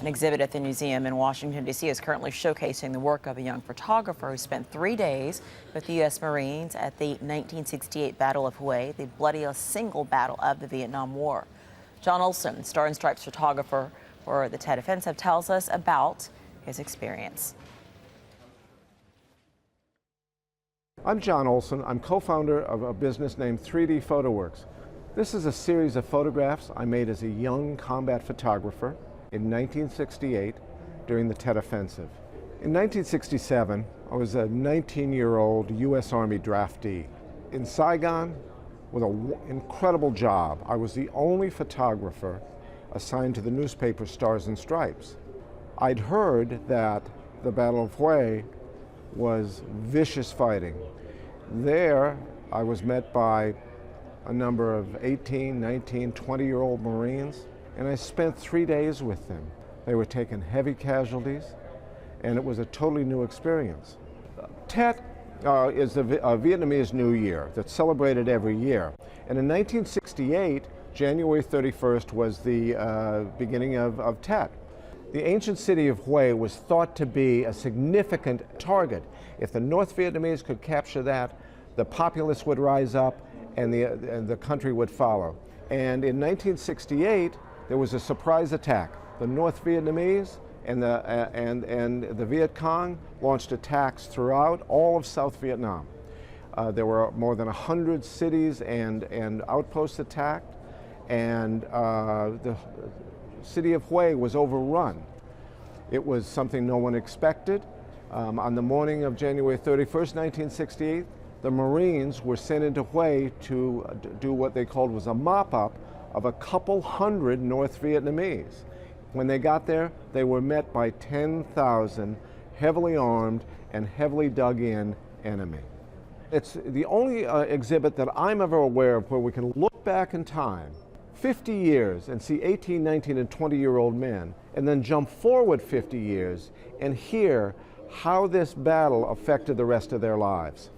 An exhibit at the Newseum in Washington, D.C. is currently showcasing the work of a young photographer who spent 3 days with the U.S. Marines at the 1968 Battle of Hue, the bloodiest single battle of the Vietnam War. John Olson, Star and Stripes photographer for the Tet Offensive, tells us about his experience. I'm John Olson. I'm co-founder of a business named 3D PhotoWorks. This is a series of photographs I made as a young combat photographer in 1968 during the Tet Offensive. In 1967, I was a 19-year-old U.S. Army draftee. In Saigon, with an incredible job, I was the only photographer assigned to the newspaper Stars and Stripes. I'd heard that the Battle of Hue was vicious fighting. There, I was met by a number of 18, 19, 20-year-old Marines, and I spent 3 days with them. They were taking heavy casualties, and it was a totally new experience. Tet is a Vietnamese New Year that's celebrated every year. And in 1968, January 31st was the beginning of Tet. The ancient city of Hue was thought to be a significant target. If the North Vietnamese could capture that, the populace would rise up and the country would follow. And in 1968, there was a surprise attack. The North Vietnamese and the Viet Cong launched attacks throughout all of South Vietnam. There were more than 100 cities and outposts attacked, and the city of Hue was overrun. It was something no one expected. On the morning of January 31st, 1968, the Marines were sent into Hue to do what they called was a mop-up of a couple hundred North Vietnamese. When they got there, they were met by 10,000 heavily armed and heavily dug in enemy. It's the only exhibit that I'm ever aware of where we can look back in time 50 years and see 18, 19, and 20-year-old men, and then jump forward 50 years and hear how this battle affected the rest of their lives.